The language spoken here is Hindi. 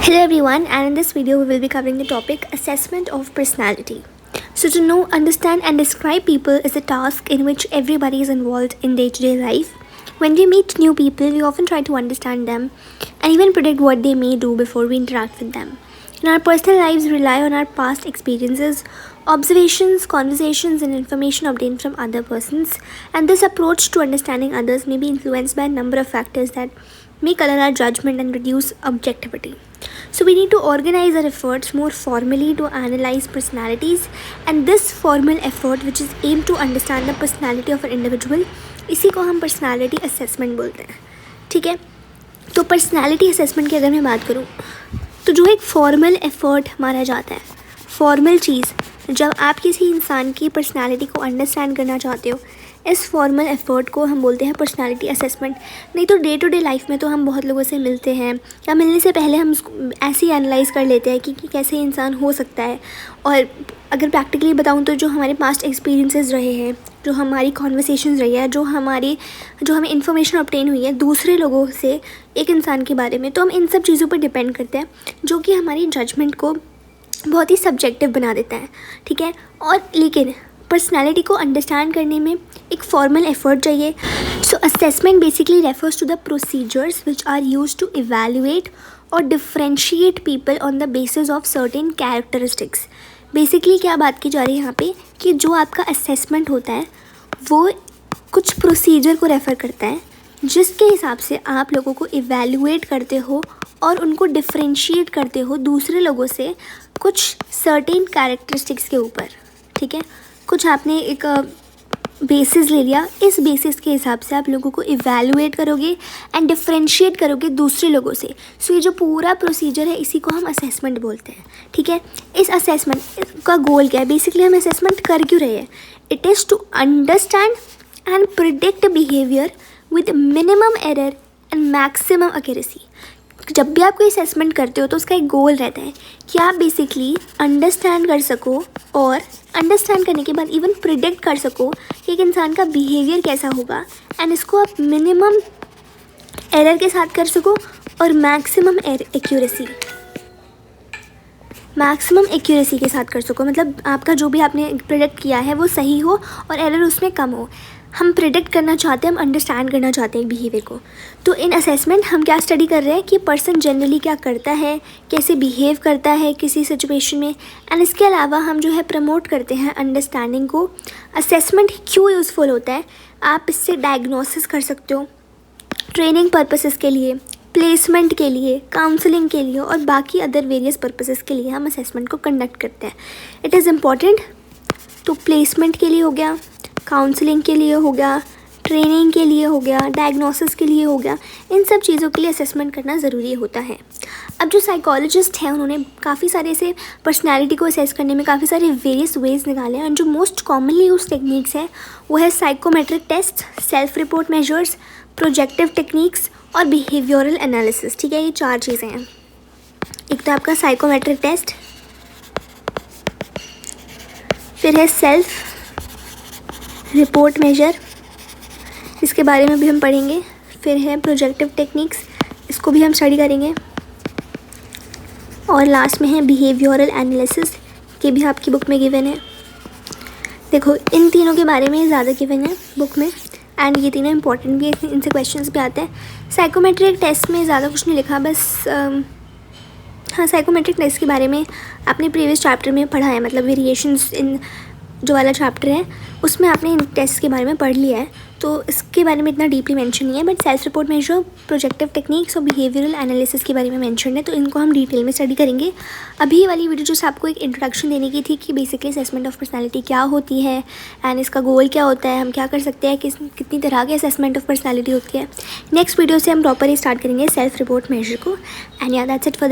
Hello everyone, and in this video we will be covering the topic assessment of personality. So to know, understand and describe people is a task in which everybody is involved in day-to-day life. When we meet new people, we often try to understand them and even predict what they may do before we interact with them. And our personal lives rely on our past experiences, observations, conversations and information obtained from other persons, and this approach to understanding others may be influenced by a number of factors that may color our judgment and reduce objectivity. So we need to organize our efforts more formally to analyze personalities, and this formal effort which is aimed to understand the personality of an individual, इसी को हम personality assessment बोलते हैं. ठीक है, तो personality assessment की अगर मैं बात करूँ तो जो एक फॉर्मल एफर्ट माना जाता है, फॉर्मल चीज़, जब आप किसी इंसान की पर्सनालिटी को अंडरस्टैंड करना चाहते हो, इस फॉर्मल एफर्ट को हम बोलते हैं पर्सनालिटी असेसमेंट. नहीं तो डे टू डे लाइफ में तो हम बहुत लोगों से मिलते हैं या मिलने से पहले हम उसको ऐसे ही एनालाइज कर लेते हैं कि कैसे इंसान हो सकता है. और अगर प्रैक्टिकली बताऊँ तो जो हमारे पास्ट एक्सपीरियंसेस रहे हैं, जो हमारी कॉन्वर्सेशंस रही है, जो हमें इन्फॉर्मेशन ऑब्टेन हुई है दूसरे लोगों से एक इंसान के बारे में, तो हम इन सब चीज़ों पर डिपेंड करते हैं, जो कि हमारी जजमेंट को बहुत ही सब्जेक्टिव बना देता है. ठीक है, और लेकिन पर्सनालिटी को अंडरस्टैंड करने में एक फॉर्मल एफर्ट चाहिए. So assessment basically refers to the procedures which are use to evaluate और differentiate people on the basis of certain characteristics. Basically क्या बात की जा रही है यहाँ पे कि जो आपका असेसमेंट होता है वो कुछ प्रोसीजर को रेफ़र करता है जिसके हिसाब से आप लोगों को इवैल्यूएट करते हो और उनको डिफ्रेंशिएट करते हो दूसरे लोगों से कुछ सर्टेन कैरेक्टरिस्टिक्स के ऊपर. ठीक है, कुछ आपने एक बेसिस ले लिया, इस बेसिस के हिसाब से आप लोगों को इवैल्यूएट करोगे एंड डिफ्रेंशिएट करोगे दूसरे लोगों से. सो ये जो पूरा प्रोसीजर है इसी को हम असेसमेंट बोलते हैं. ठीक है, इस असेसमेंट का गोल क्या है, बेसिकली हम असेसमेंट कर क्यों रहे हैं? It is to understand and predict behaviour with minimum error and maximum accuracy. जब भी आप कोई असेसमेंट करते हो तो उसका एक गोल रहता है कि आप बेसिकली अंडरस्टैंड कर सको और अंडरस्टैंड करने के बाद इवन प्रिडिक्ट कर सको कि एक इंसान का बिहेवियर कैसा होगा, एंड इसको आप मिनिमम एरर के साथ कर सको और मैक्सिमम एक्यूरेसी के साथ कर सको. मतलब आपका जो भी आपने प्रिडिक्ट किया है वो सही हो और एरर उसमें कम हो. हम प्रिडिक्ट करना चाहते हैं, हम अंडरस्टैंड करना चाहते हैं बिहेवियर को. तो इन असेसमेंट हम क्या स्टडी कर रहे हैं कि पर्सन जनरली क्या करता है, कैसे बिहेव करता है किसी सिचुएशन में, एंड इसके अलावा हम जो है प्रमोट करते हैं अंडरस्टैंडिंग को. असेसमेंट क्यों यूज़फुल होता है? आप इससे डायग्नोसिस कर सकते हो ट्रेनिंग पर्पसेस के लिए, प्लेसमेंट के लिए, काउंसलिंग के लिए और बाकी अदर वेरियस पर्पसेस के लिए हम असेसमेंट को कंडक्ट करते हैं. It is important. तो प्लेसमेंट के लिए हो गया, काउंसलिंग के लिए हो गया, ट्रेनिंग के लिए हो गया, डायग्नोसिस के लिए हो गया, इन सब चीज़ों के लिए असेसमेंट करना ज़रूरी होता है. अब जो साइकोलॉजिस्ट हैं उन्होंने काफ़ी सारे ऐसे पर्सनालिटी को असेस करने में काफ़ी सारे वेरियस वेज निकाले हैं, और जो मोस्ट कॉमनली यूज टेक्निक्स है वो है psychometric test, self report measures, projective techniques और बिहेवियरल एनालिसिस. ठीक है, ये 4 चीज़ें हैं. एक तो आपका साइकोमेट्रिक टेस्ट, फिर है सेल्फ रिपोर्ट मेजर, इसके बारे में भी हम पढ़ेंगे. फिर है प्रोजेक्टिव टेक्निक्स, इसको भी हम स्टडी करेंगे. और लास्ट में है बिहेवियरल एनालिसिस, ये भी आपकी बुक में गिवन है. देखो, इन तीनों के बारे में ज़्यादा गिवन है बुक में, एंड ये तीनों इंपॉर्टेंट भी है, इनसे क्वेश्चंस भी आते हैं. साइकोमेट्रिक टेस्ट में ज़्यादा कुछ नहीं लिखा, बस हाँ, साइकोमेट्रिक टेस्ट के बारे में आपने प्रीवियस चैप्टर में पढ़ा है, मतलब वेरिएशंस इन जो वाला चैप्टर है उसमें आपने इन टेस्ट के बारे में पढ़ लिया है, तो इसके बारे में इतना डीपली मेंशन नहीं है. But self report measure, projective techniques और बिहेवियरल एनालिसिस के बारे में मेंशन है, तो इनको हम डिटेल में स्टडी करेंगे. अभी वाली वीडियो जो आपको एक इंट्रोडक्शन देने की थी कि बेसिकली असेसमेंट ऑफ पर्सनालिटी क्या होती है एंड इसका गोल क्या होता है, हम क्या कर सकते हैं, कितनी तरह के असेसमेंट ऑफ पर्सनालिटी होती है. नेक्स्ट वीडियो से हम प्रॉपरली स्टार्ट करेंगे सेल्फ रिपोर्ट मेजर को. एंड या दैट्स इट फॉर